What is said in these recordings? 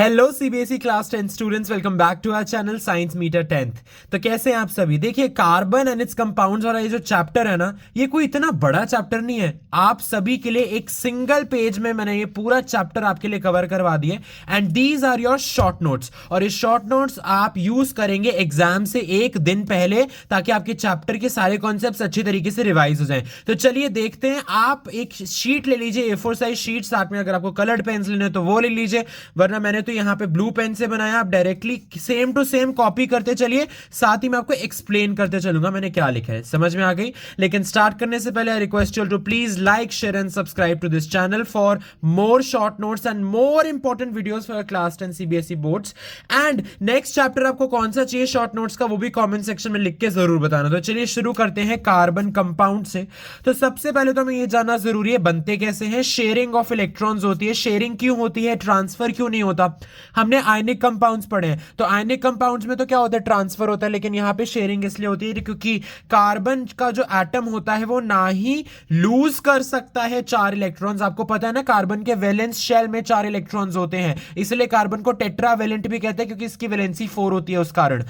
Hello CBSE class 10 students, welcome back to our channel science meter 10th। तो कैसे हैं आप सभी। देखिए, कार्बन एंड इट्स कंपाउंड्स वाला ये जो चैप्टर है ना, ये कोई इतना बड़ा चैप्टर नहीं है। आप सभी के लिए एक सिंगल पेज में मैंने ये पूरा चैप्टर आपके लिए कवर करवा दिए and these are your short notes. और ये शॉर्ट नोट्स आप यूज करेंगे एग्जाम से एक दिन पहले, ताकि आपके चैप्टर के सारे कॉन्सेप्ट्स अच्छी तरीके से रिवाइज हो जाएं। तो चलिए देखते हैं। आप एक शीट ले लीजिए, A4 साइज शीट, साथ में अगर आपको कलर्ड पेन्स लेने तो वो ले लीजिए, वरना मैंने तो यहां पे ब्लू पेन से बनाया। आप directly same to same copy करते चलिए, साथ ही मैं आपको एक्सप्लेन करते चलूंगा मैंने क्या लिखा है। समझ में आ गई। लेकिन स्टार्ट करने से पहले I request you to please like, share and subscribe to this channel for more short notes and more important videos for class 10 CBSE boards. And next chapter आपको कौन सा चाहिए शॉर्ट नोट्स का, वो भी कमेंट सेक्शन में लिख के जरूर बताना। तो चलिए शुरू करते हैं कार्बन कंपाउंड से। तो सबसे पहले तो हमें ये जानना जरूरी है बनते कैसे हैं। शेयरिंग ऑफ इलेक्ट्रॉन्स होती है। शेयरिंग क्यों होती है, ट्रांसफर क्यों नहीं होता। हमने आयनिक कंपाउंड्स पढ़े हैं, तो आयनिक कंपाउंड्स में तो क्या होता है, ट्रांसफर होता है। लेकिन यहां पे शेयरिंग इसलिए होती है क्योंकि कार्बन का जो एटम होता है वो ना ही लूज कर सकता है 4 इलेक्ट्रॉन्स। आपको पता है ना, कार्बन के वैलेंस शेल में 4 इलेक्ट्रॉन्स होते हैं, इसलिए कार्बन को टेट्रावैलेंट भी कहते हैं, क्योंकि इसकी वैलेंसी 4 होती है उस कारण।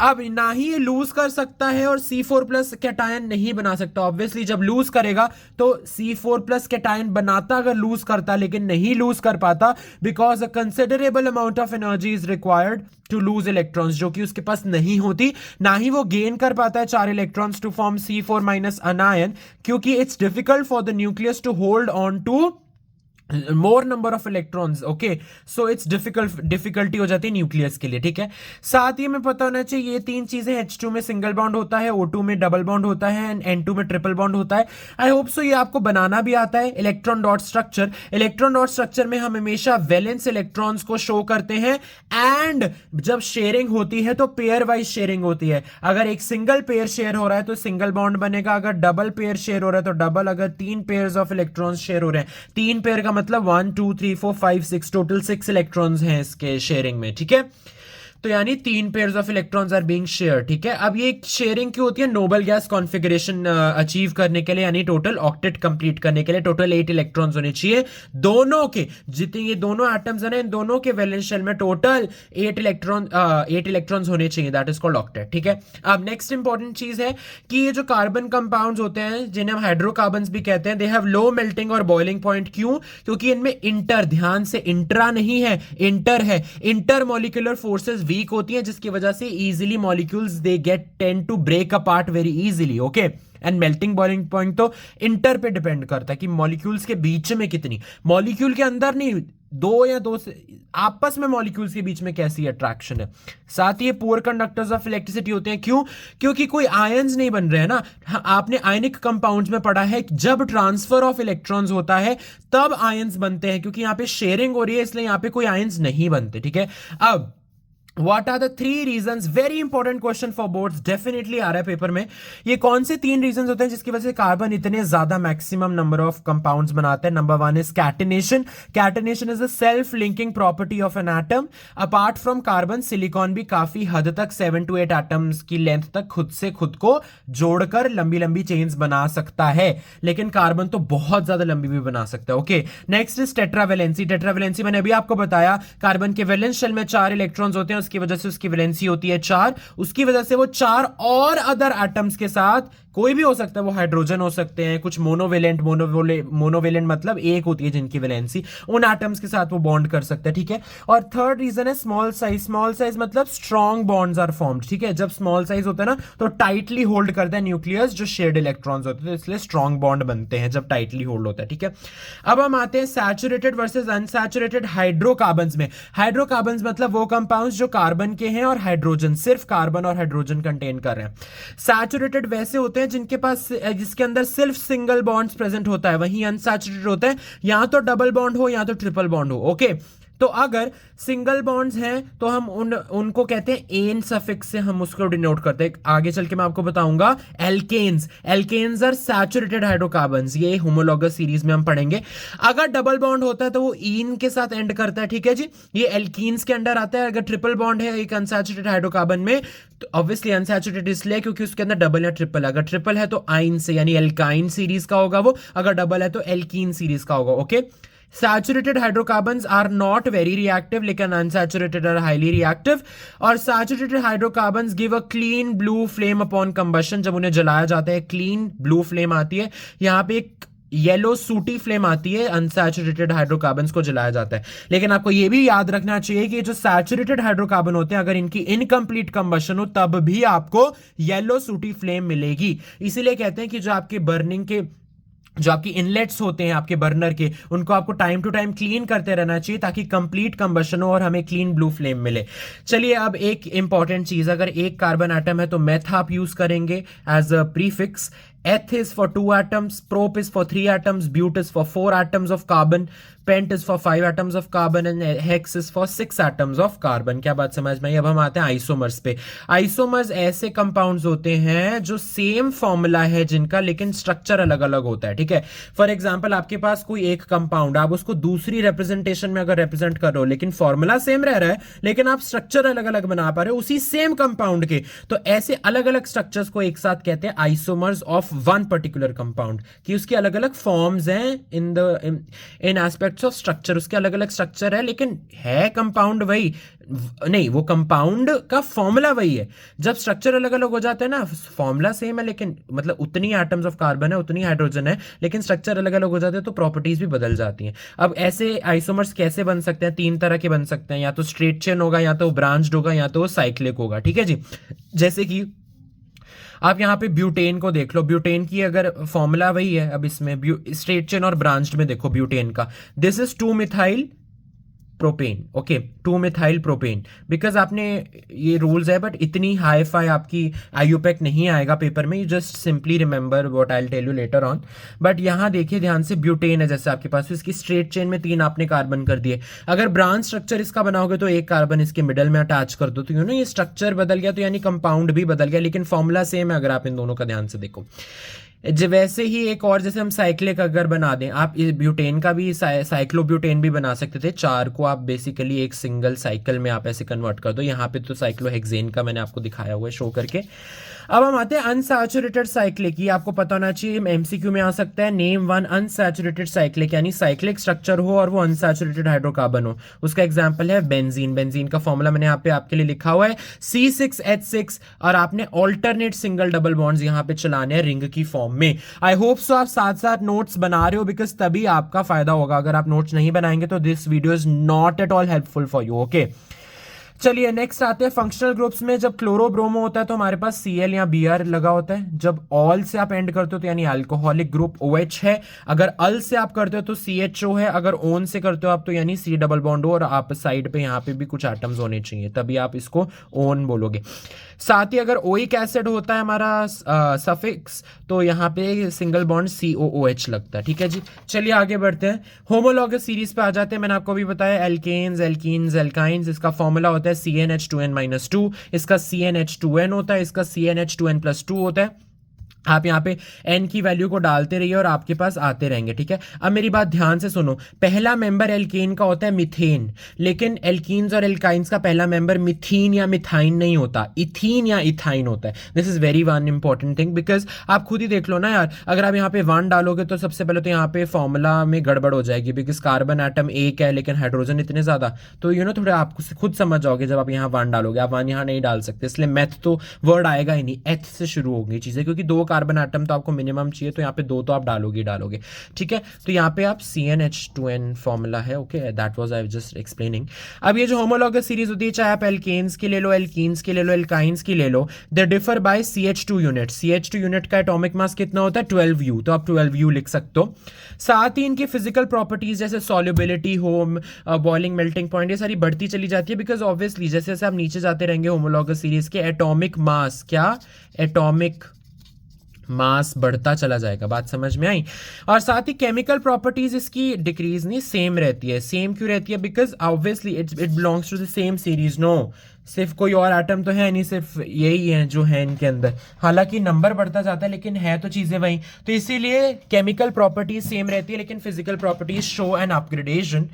अब ना ही ये लूज कर सकता है और C4+ कैटायन नहीं बना सकता। ऑब्वियसली जब लूज करेगा तो C4+ कैटायन बनाता अगर लूज करता, लेकिन नहीं लूज कर पाता because a considerable amount of energy is required to lose electrons, जो कि उसके पास नहीं होती। ना ही वो गेन कर पाता है 4 electrons to form C4- anion, क्योंकि it's difficult for the nucleus to hold on to more number of electrons. Okay, so it's difficulty हो जाती है न्यूक्लियस के लिए। ठीक है, साथ ही में पता होना चाहिए ये 3 चीजें। H2 में सिंगल बॉन्ड होता है, O2 में डबल बॉन्ड होता है एंड N2 में ट्रिपल बॉन्ड होता है। आई होप सो ये आपको बनाना भी आता है। Electron dot structure, electron dot structure में हम हमेशा वैलेंस इलेक्ट्रॉन्स को शो करते हैं। एंड जब शेयरिंग होती है तो पेयर वाइज शेयरिंग होती है। अगर एक सिंगल पेयर शेयर हो रहा है तो सिंगल बॉन्ड बनेगा, अगर डबल पेयर शेयर हो रहा है तो डबल, अगर 3 पेयर्स ऑफ इलेक्ट्रॉन्स शेयर हो रहे हैं, 3 पेयर का मतलब 1 2 3 4 5 6, टोटल 6 इलेक्ट्रॉन्स हैं इसके शेयरिंग में। ठीक है, तो यानी 3 pairs of electrons are being share. ठीक है, अब ये शेयरिंग क्यों होती है, नोबल गैस कॉन्फ़िगरेशन अचीव करने के लिए, यानी टोटल ऑक्टेट कंप्लीट करने के लिए टोटल 8 इलेक्ट्रॉन्स होने चाहिए दोनों के। जितने ये दोनों एटम्स हैं इन दोनों के वैलेंस शेल में टोटल 8 इलेक्ट्रॉन्स होने चाहिए, दैट इज कॉल्ड ऑक्टेट। ठीक है, अब नेक्स्ट इंपॉर्टेंट चीज है कि ये जो कार्बन कंपाउंड्स होते हैं जिन्हें हम हाइड्रोकार्बन्स भी कहते हैं, दे हैव लो मेल्टिंग और बॉइलिंग पॉइंट। क्यों? क्योंकि इनमें इंटर, ध्यान से, इंट्रा नहीं है, इंटर है। इंटर मॉलिक्यूलर फोर्सेस वीक होती है, जिसकी वजह से easily molecules they get tend to break apart very easily. Okay, and melting boiling point तो इंटर पे डिपेंड करता है कि मॉलिक्यूल्स के बीच में कितनी, मॉलिक्यूल के अंदर नहीं, दो या दो से आपस में मॉलिक्यूल्स के बीच में कैसी अट्रैक्शन है। साथ ही ये पुअर कंडक्टर्स ऑफ इलेक्ट्रिसिटी होते हैं। क्यों? क्योंकि कोई आयंस नहीं बन रहे हैं ना। आपने आयनिक कंपाउंड्स में पढ़ा है जब ट्रांसफर ऑफ इलेक्ट्रॉन्स होता है तब आयंस बनते हैं, क्योंकि यहां पे शेयरिंग हो रही है इसलिए यहां पे कोई आयंस नहीं बनते। ठीक है, अब What are the 3 reasons? Very important question for boards, definitely आ रहा है पेपर में। ये कौन से 3 रीजंस होते हैं जिसकी वजह से कार्बन इतने ज्यादा मैक्सिमम नंबर ऑफ कंपाउंड्स बनाते हैं? Number 1 is catenation. Catenation is a self linking property of an atom. Apart from carbon, silicon भी काफी हद तक 7 to 8 एटम्स की लेंथ तक खुद से खुद को जोड़कर लंबी लंबी चेन्स बना सकता है, लेकिन कार्बन तो बहुत ज्यादा लंबी भी बना सकता है। Okay, next is tetravalency. Tetravalency मैंने अभी आपको बताया, कार्बन के वैलेंस शेल में 4 इलेक्ट्रॉन्स होते हैं, उसकी वजह से उसकी वैलेंसी होती है 4। उसकी वजह से वो 4 और अदर एटम्स के साथ, कोई भी हो सकता है, वो हाइड्रोजन हो सकते हैं, कुछ मोनोवेलेंट मतलब एक होती है जिनकी वैलेंसी, उन एटम्स के साथ वो बॉन्ड कर सकते हैं। ठीक है, और थर्ड रीजन है स्मॉल साइज। स्मॉल साइज मतलब स्ट्रॉन्ग बॉन्ड्स आर फॉर्म्ड। ठीक है, जब स्मॉल साइज होता है ना तो टाइटली होल्ड करता है न्यूक्लियस जो शेयर्ड इलेक्ट्रॉन्स होते हैं, इसलिए स्ट्रॉन्ग बॉन्ड बनते हैं जब टाइटली होल्ड होता है। ठीक है, अब हम आते हैं सैचुरेटेड वर्सेस अनसैचुरेटेड हाइड्रोकार्बन्स में। हाइड्रोकार्बन्स मतलब वो कंपाउंड्स जो कार्बन के हैं और हाइड्रोजन, सिर्फ कार्बन और हाइड्रोजन कंटेन कर रहे हैं। सैचुरेटेड वैसे होते हैं जिसके अंदर सिर्फ सिंगल बॉन्ड्स प्रेजेंट होता है, वहीं अनसैचुरेटेड होता है या तो डबल बॉन्ड हो या तो ट्रिपल बॉन्ड हो। ओके, तो अगर सिंगल बॉन्ड्स हैं तो हम उनको कहते हैं एन सफिक्स से हम उसको डिनोट करते हैं। आगे चल के मैं आपको बताऊंगा alkanes. Alkanes are saturated hydrocarbons, ये होमोलॉगस सीरीज में हम पढ़ेंगे। अगर डबल बॉन्ड होता है तो वो ईन के साथ एंड करता है। ठीक है जी, ये एल्कीन्स के अंडर आता है। अगर ट्रिपल बॉन्ड है एक अनसैचुरेटेड हाइड्रोकार्बन में तो ऑब्वियसली अनसैचुरेटेड इसलिए क्योंकि उसके अंदर डबल या ट्रिपल। अगर ट्रिपल है तो आइन से यानी एल्काइन सीरीज का होगा वो, अगर डबल है तो एल्कीन सीरीज का होगा। Okay, saturated hydrocarbons are not very reactive लेकिन अनसैचुरेटेड आर हाईली रिएक्टिव। और saturated hydrocarbons give a clean blue flame upon combustion, जब उन्हें जलाया जाता है क्लीन ब्लू फ्लेम आती है। यहाँ पे एक येलो सूटी फ्लेम आती है अनसैचुरेटेड हाइड्रोकार्बन्स को जलाया जाता है। लेकिन आपको यह भी याद रखना चाहिए कि जो सैचुरेटेड हाइड्रोकार्बन होते हैं अगर इनकी इनकम्प्लीट कंबशन हो तब भी आपको येलो सूटी फ्लेम मिलेगी। इसीलिए कहते हैं कि जो आपके बर्निंग के जो आपकी इनलेट्स होते हैं आपके बर्नर के, उनको आपको टाइम टू टाइम क्लीन करते रहना चाहिए ताकि कंप्लीट कंबशन हो और हमें क्लीन ब्लू फ्लेम मिले। चलिए अब एक इंपॉर्टेंट चीज, अगर एक कार्बन एटम है तो मेथ आप यूज करेंगे as a prefix. Eth is for 2 atoms, prop is for 3 atoms, but is for 4 atoms of carbon, pent is for 5 atoms of carbon and hex is for 6 atoms of carbon। क्या बात समझ में आई? अब हम आते हैं isomers पे। Isomers ऐसे कंपाउंड्स होते हैं जो सेम फॉर्मूला है जिनका, लेकिन स्ट्रक्चर अलग अलग होता है, ठीक है। फॉर एग्जांपल आपके पास कोई एक कंपाउंड, आप उसको दूसरी रिप्रेजेंटेशन में अगर रिप्रेजेंट कर रहे हो लेकिन फॉर्मूला सेम रह रहा है लेकिन आप स्ट्रक्चर अलग अलग बना पा रहे हो उसी सेम कंपाउंड के, तो ऐसे अलग अलग स्ट्रक्चर्स को एक साथ कहते हैं isomers of one particular compound, कि उसके अलग अलग फॉर्म्स हैं इन एस्पेक्ट्स ऑफ स्ट्रक्चर, उसके अलग अलग स्ट्रक्चर है लेकिन है कंपाउंड वही नहीं, वो कंपाउंड का फॉर्मूला वही है। जब स्ट्रक्चर अलग अलग हो जाता है ना, फॉर्मूला सेम है लेकिन मतलब उतनी एटम्स ऑफ कार्बन है उतनी हाइड्रोजन है, लेकिन स्ट्रक्चर अलग अलग हो जाते हैं तो प्रॉपर्टीज भी बदल जाती हैं। अब ऐसे आइसोमर्स कैसे बन सकते हैं? 3 तरह के बन सकते हैं, या तो स्ट्रेट चेन होगा, या तो ब्रांच्ड होगा, या तो साइक्लिक होगा, ठीक है जी। जैसे कि आप यहाँ पे ब्यूटेन को देख लो, ब्यूटेन की अगर फॉर्मूला वही है, अब इसमें स्ट्रेट चेन और ब्रांच्ड में देखो ब्यूटेन का, this is 2 methyl propane, okay 2 methyl propane, because आपने ये रूल्स है बट इतनी हाई फाई आपकी आईयूपैक नहीं आएगा पेपर में, you just simply remember what I will tell you later on. But यहाँ देखिए ध्यान से, ब्यूटेन है जैसे आपके पास, इसकी स्ट्रेट चेन में 3 आपने कार्बन कर दिए, अगर ब्रांच स्ट्रक्चर इसका बनाओगे तो एक कार्बन इसके मिडल में अटैच कर दो, तो यू नो ये स्ट्रक्चर बदल गया, तो यानी कंपाउंड भी बदल गया लेकिन फॉर्मूला सेम है अगर आप इन दोनों का ध्यान से देखो। वैसे ही एक और, जैसे हम साइक्लिक अगर बना दें, आप इस ब्यूटेन का भी साइक्लोब्यूटेन भी बना सकते थे, 4 को आप बेसिकली एक सिंगल साइकिल में आप ऐसे कन्वर्ट कर दो। यहाँ पे तो साइक्लोहेक्सेन का मैंने आपको दिखाया हुआ है शो करके। अब हम आते हैं अनसैचुरेटेड साइक्लिक, ये आपको पता होना चाहिए, एमसीक्यू में आ सकता है। नेम 1 अनसैचुरेटेड साइक्लिक, यानी साइक्लिक स्ट्रक्चर हो और वो अनसैचुरेटेड हाइड्रोकार्बन हो। उसका एग्जांपल है बेंजीन। बेंजीन का फॉर्मूला मैंने यहाँ पे आपके लिए लिखा हुआ है C6H6, और आपने ऑल्टरनेट सिंगल डबल बॉन्ड्स यहाँ पे चलाने हैं रिंग की फॉर्म में। आई होप सो आप साथ साथ नोट्स बना रहे हो, बिकॉज तभी आपका फायदा होगा। अगर आप नोट्स नहीं बनाएंगे तो this video is not at all helpful for you, okay. चलिए नेक्स्ट आते हैं फंक्शनल ग्रुप्स में। जब क्लोरो ब्रोमो होता है तो हमारे पास Cl या Br लगा होता है। जब ऑल से आप एंड करते हो तो यानी अल्कोहलिक ग्रुप OH है। अगर अल से आप करते हो तो CHO है। अगर ओन से करते हो आप तो यानी C डबल बॉन्ड हो, और आप साइड पे यहाँ पे भी कुछ एटम्स होने चाहिए, तभी आप इसको ओन बोलोगे। साथ ही अगर ओइक एसिड होता है हमारा सफिक्स, तो यहाँ पे सिंगल बॉन्ड COOH लगता है, ठीक है जी। चलिए आगे बढ़ते हैं, होमोलॉगस सीरीज पे आ जाते हैं। मैंने आपको भी बताया एल्केन्स, एल्कीन्स, एल्काइंस, इसका फॉर्मूला होता है CnH2n-2, इसका CnH2n होता है, इसका CnH2n+2 होता है। आप यहाँ पे n की वैल्यू को डालते रहिए और आपके पास आते रहेंगे, ठीक है। अब मेरी बात ध्यान से सुनो, पहला मेंबर एल्केन का होता है मिथेन, लेकिन एल्कीन्स और एल्काइंस का पहला मेंबर मिथीन या मिथाइन नहीं होता, इथीन या इथाइन होता है। This is very one important thing, because आप खुद ही देख लो ना यार, अगर आप यहाँ पे 1 डालोगे तो सबसे पहले तो यहाँ पे फॉर्मूला में गड़बड़ हो जाएगी, बिकॉज कार्बन एटम एक है लेकिन हाइड्रोजन इतने ज्यादा, तो यू नो थोड़ा आप खुद समझ जाओगे जब आप यहाँ 1 डालोगे। आप 1 यहाँ नहीं डाल सकते, इसलिए मैथ तो वर्ड आएगा ही नहीं, एथ से शुरू होगी चीजें, क्योंकि 2 कार्बन एटम तो आपको मिनिमम चाहिए, तो यहाँ पे 2 तो आप डालोगे, ठीक है। तो यहाँ पे आप CnH2n फॉर्मूला है, okay, that was I just explaining. अब ये जो होमोलॉगस सीरीज होती है, चाहे आप एल्केन्स की ले लो, एल्कीन्स की ले लो, एल्काइंस की ले लो, they differ by CH2 unit. CH2 unit का एटॉमिक मास कितना होता है? 12U, तो आप 12U लिख सकते हो। साथ ही इनकी फिजिकल प्रॉपर्टीज जैसे सॉल्युबिलिटी हो, बॉइलिंग, मेल्टिंग पॉइंट, ये सारी बढ़ती चली जाती है, बिकॉज ऑब्वियसली जैसे जैसे आप नीचे जाते रहेंगे होमोलॉगस सीरीज के एटॉमिक मास, क्या एटॉमिक मास बढ़ता चला जाएगा। बात समझ में आई? और साथ ही केमिकल प्रॉपर्टीज इसकी डिक्रीज नहीं, सेम रहती है। सेम क्यों रहती है? Because obviously it belongs to the same series. No, सिर्फ कोई और एटम तो है नहीं, सिर्फ यही है जो है इनके अंदर, हालांकि नंबर बढ़ता जाता है लेकिन है तो चीजें वही, तो इसीलिए केमिकल प्रॉपर्टीज सेम रहती है लेकिन physical properties show N upgradation.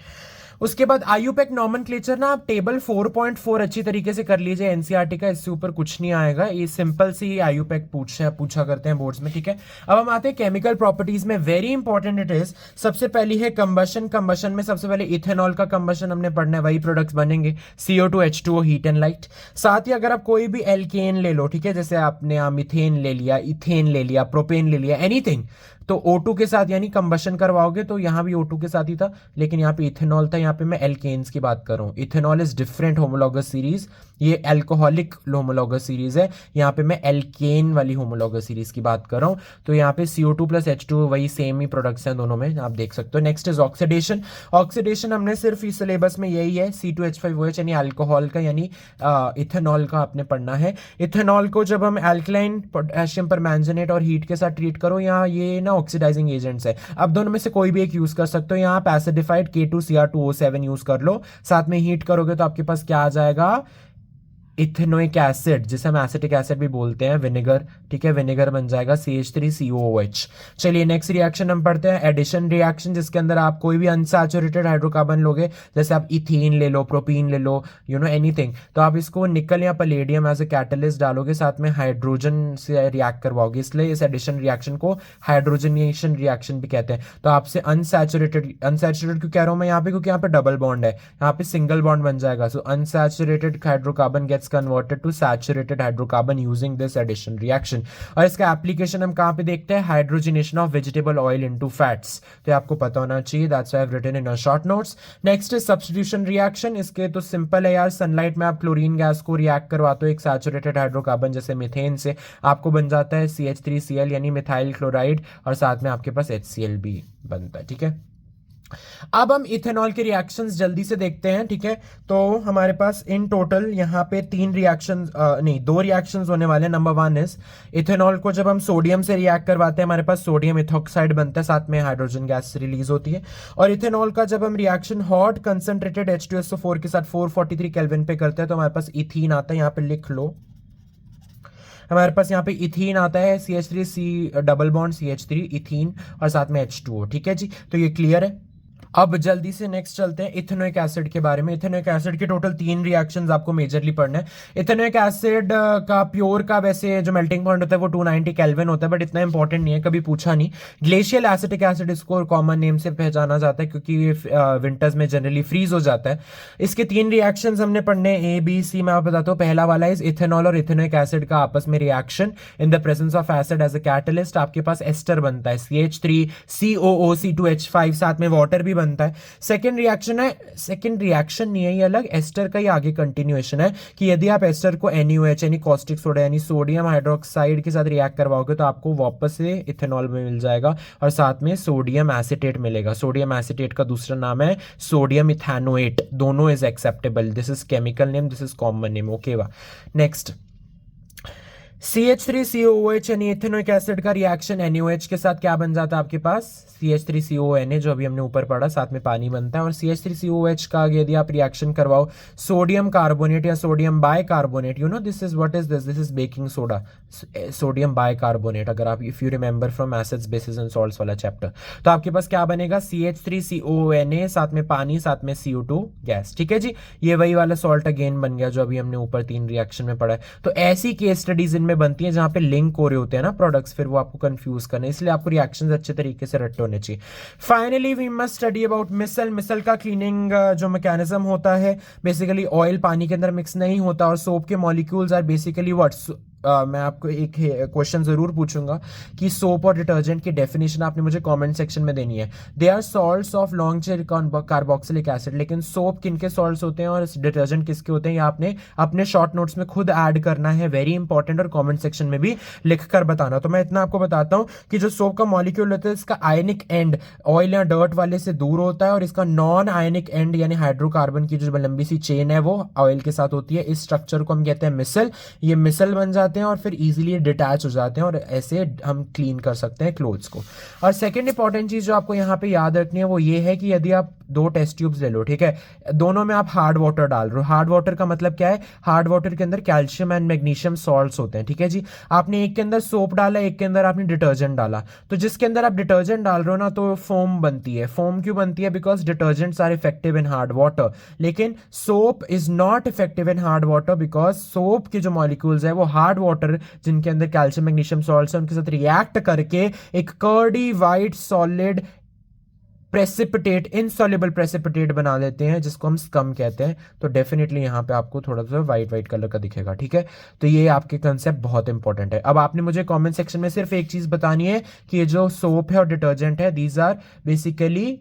उसके बाद आयुपेक नॉमेनक्लेचर ना आप टेबल 4.4 अच्छी तरीके से कर लीजिए एनसीईआरटी का, इससे ऊपर कुछ नहीं आएगा, ये सिंपल सी आयुपेक पूछा करते हैं बोर्ड्स में, ठीक है। अब हम आते हैं केमिकल प्रॉपर्टीज में, वेरी इंपॉर्टेंट इट इज। सबसे पहली है कंबशन। कंबशन में सबसे पहले इथेनॉल का कंबशन हमने पढ़ना है, वही प्रोडक्ट्स बनेंगे CO2 H2O heat and light. साथ ही अगर आप कोई भी एल्केन ले लो, ठीक है, जैसे आपने मिथेन ले लिया, इथेन ले लिया, प्रोपेन ले लिया, एनीथिंग, तो O2 के साथ यानी कंबशन करवाओगे तो यहाँ भी O2 के साथ ही था, लेकिन यहाँ पे इथेनॉल था, यहाँ पे मैं एल्केन्स की बात कर रहा हूँ। Ethanol is different homologous series, ये एल्कोहलिक होमोलॉगस सीरीज है, यहाँ पे मैं एल्केन वाली होमोलॉगस सीरीज की बात कर रहा हूँ। तो यहाँ पे CO2 प्लस H2 वही सेम ही प्रोडक्ट्स हैं दोनों में, आप देख सकते हो। Next is oxidation. ऑक्सीडेशन हमने सिर्फ इस सिलेबस में यही है, C2H5OH यानी अल्कोहल का, यानी इथेनॉल का आपने पढ़ना है। इथेनॉल को जब हम एल्कलाइन पोटेशियम परमैंगनेट और हीट के साथ ट्रीट करो, यहाँ ये ना ऑक्सीडाइजिंग एजेंट्स है, अब दोनों में से कोई भी एक यूज कर सकते हो। यहाँ आप एसिडिफाइड K2Cr2O7 यूज कर लो, साथ में हीट करोगे तो आपके पास क्या आ जाएगा, इथेनोइक एसिड, जिसे हम एसिटिक एसिड भी बोलते हैं, विनेगर, ठीक है, विनेगर बन जाएगा CH3COOH। चलिए नेक्स्ट रिएक्शन हम पढ़ते हैं, एडिशन रिएक्शन, जिसके अंदर आप कोई भी अनसैचुरेटेड हाइड्रोकार्बन लोगे, जैसे आप इथीन ले लो, प्रोपीन ले लो, यू नो एनीथिंग, तो आप इसको निकल या पलेडियम एज ए कैटलिस्ट डालोगे, साथ में हाइड्रोजन से रिएक्ट करवाओगे, इसलिए इस एडिशन रिएक्शन को हाइड्रोजनेशन रिएक्शन भी कहते हैं। तो आपसे अनसैचुरेटेड क्यों कह रहा हूं मैं यहाँ पे, क्योंकि यहाँ पे डबल बॉन्ड है, यहाँ पे सिंगल बॉन्ड बन जाएगा। So unsaturated hydrocarbon gets converted to saturated hydrocarbon using this addition reaction। और इसका एप्लीकेशन हम कहां पे देखते हैं, hydrogenation of vegetable oil into fats, तो आपको पता होना चाहिए, that's why I have written in short notes. Next is substitution reaction. इसके तो सिंपल है यार, सनलाइट में आप क्लोरीन गैस को रिएक्ट करवाते हो एक सैचुरेटेड हाइड्रोकार्बन जैसे मीथेन से, आपको बन जाता है CH3Cl यानी मिथाइल क्लोराइड, और साथ में आपके पास HCl भी बनता है, ठीक है। अब हम इथेनॉल के रिएक्शंस जल्दी से देखते हैं, ठीक है। तो हमारे पास इन टोटल यहाँ पे दो रिएक्शंस होने वाले हैं। नंबर 1 इज इथेनॉल को जब हम सोडियम से रिएक्ट करवाते हैं, हमारे पास सोडियम इथॉक्साइड बनता है, साथ में हाइड्रोजन गैस रिलीज होती है। और इथेनॉल का जब हम रिएक्शन हॉट कंसंट्रेटेड H2SO4 के साथ 443 केल्विन पे करते हैं, तो हमारे पास इथीन आता है, यहाँ पे लिख लो, हमारे पास यहाँ पे इथीन आता है, CH3C double bond CH3 ethene, और साथ में H2O, ठीक है जी। तो ये क्लियर है। अब जल्दी से नेक्स्ट चलते हैं इथेनोइक एसिड के बारे में। इथेनोइक एसिड के टोटल 3 रिएक्शंस आपको मेजरली पढ़ना है। इथेनोइक एसिड का प्योर का वैसे जो मेल्टिंग पॉइंट होता है वो 290 केल्विन होता है, बट इतना इंपॉर्टेंट नहीं है, कभी पूछा नहीं। ग्लेशियल एसिटिक एसिड इसको कॉमन नेम से पहचाना जाता है, क्योंकि ये विंटर्स में जनरली फ्रीज हो जाता है। इसके 3 रिएक्शंस हमने पढ़ने, A B C, मैं आपको बताता हूँ। पहला वाला इज इथेनॉल और इथेनोइक एसिड का आपस में reaction in the presence of acid as a catalyst, आपके पास एस्टर बनता है CH3COO C2H5, साथ में वाटर भी बनता है। सेकंड रिएक्शन है, सेकंड रिएक्शन नहीं है ये, अलग एस्टर का ही आगे कंटिन्यूएशन है, कि यदि आप एस्टर को NaOH यानी कॉस्टिक सोडा यानी सोडियम हाइड्रोक्साइड के साथ रिएक्ट करवाओगे तो आपको वापस से इथेनॉल में मिल जाएगा, और साथ में सोडियम एसिटेट मिलेगा। सोडियम एसिटेट का दूसरा नाम है सोडियम इथेनोएट, दोनों is acceptable, this is chemical name, this is common name, okay वा। नेक्स्ट CH3COOH यानी इथेनोइक एसिड का रिएक्शन NaOH के साथ क्या बन जाता है आपके पास, CH3CONA जो अभी हमने ऊपर पढ़ा, साथ में पानी बनता है। और CH3COOH का यदि आप रिएक्शन करवाओ सोडियम कार्बोनेट या sodium bicarbonate, you know this is what is this is baking soda, sodium bicarbonate, अगर आप if you remember from acids bases and salts वाला चैप्टर, तो आपके पास क्या बनेगा, CH3CONA, साथ में पानी, साथ में CO2 गैस, ठीक है जी। ये वही वाला सॉल्ट अगेन बन गया जो अभी हमने ऊपर 3 रिएक्शन में पढ़ा है। तो ऐसी केस स्टडीज में बनती है जहां पे लिंक हो रहे होते हैं ना प्रोडक्ट्स, फिर वो आपको कंफ्यूज करने, इसलिए आपको रिएक्शंस अच्छे तरीके से रट्टे होने चाहिए। Finally we must study about micelle. Micelle का क्लीनिंग जो मैकेनिज्म होता है, बेसिकली ऑयल पानी के अंदर मिक्स नहीं होता, और सोप के मॉलिक्यूल्स आर बेसिकली व्हाट, मैं आपको एक क्वेश्चन जरूर पूछूंगा कि सोप और डिटर्जेंट की डेफिनेशन आपने मुझे कमेंट सेक्शन में देनी है। They are salts of long chain carboxylic acid, लेकिन सोप किनके सॉल्ट्स होते हैं और डिटर्जेंट किसके होते हैं, ये आपने अपने शॉर्ट नोट्स में खुद ऐड करना है, वेरी इंपॉर्टेंट, और कमेंट सेक्शन में भी लिख कर बताना। तो मैं इतना आपको बताता हूं कि जो सोप का मॉलिक्यूल होता है, इसका आयनिक एंड ऑयल या डर्ट वाले से दूर होता है, और इसका नॉन आयनिक एंड यानी हाइड्रोकार्बन की जो लंबी सी चेन है वो ऑयल के साथ होती है। इस स्ट्रक्चर को हम कहते हैं मिसल। ये मिसल बन जाता जाते हैं और फिर इजीली डिटैच हो जाते हैं और ऐसे हम क्लीन कर सकते हैं क्लोथ्स को। और सेकंड इंपॉर्टेंट चीज़ जो आपको यहाँ पे याद रखनी है वो ये है कि यदि आप 2 टेस्ट ट्यूब्स ले लो, ठीक है, दोनों में आप हार्ड वाटर डाल रहे हो। हार्ड वाटर का मतलब क्या है, हार्ड वाटर के अंदर कैल्शियम एंड मैग्नीशियम सॉल्ट्स होते हैं, ठीक है जी। आपने एक के अंदर सोप डाला, एक के अंदर आपने डिटर्जेंट डाला, तो जिसके अंदर आप डिटर्जेंट डाल रहे हो ना तो फोम बनती है। फोम क्यों बनती है? Because detergents are effective in hard water, लेकिन soap is not effective in hard water because soap के जो मॉलिक्यूल्स है वो हार्ड वाटर जिनके अंदर कैल्शियम मैग्नीशियम सॉल्ट्स है उनके साथ रिएक्ट करके एक curdy white solid precipitate, insoluble precipitate बना देते हैं जिसको हम स्कम कहते हैं। तो डेफिनेटली यहाँ पे आपको थोड़ा सा वाइट वाइट कलर का दिखेगा, ठीक है। तो ये आपके कंसेप्ट बहुत इंपॉर्टेंट है। अब आपने मुझे कमेंट सेक्शन में सिर्फ एक चीज बतानी है कि ये जो सोप है और डिटर्जेंट है these are basically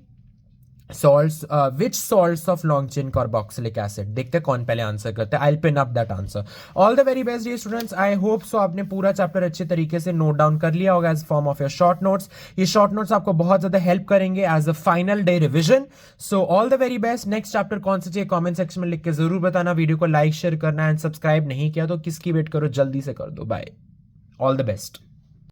salts, which salts of long chain carboxylic acid। देखते हैं कौन पहले आंसर करते हैं। I will pin up that answer. All the very best dear students, I hope so आपने पूरा चैप्टर अच्छे तरीके से नोट डाउन कर लिया होगा as form of your short notes. ये शॉर्ट नोट्स आपको बहुत ज्यादा हेल्प करेंगे as a final day revision. So all the very best. Next chapter कौन सा चाहिए कॉमेंट सेक्शन में लिख के जरूर बताना। वीडियो को लाइक शेयर करना एंड सब्सक्राइब नहीं किया तो किसकी वेट करो, जल्दी से कर दो। Bye, all the best.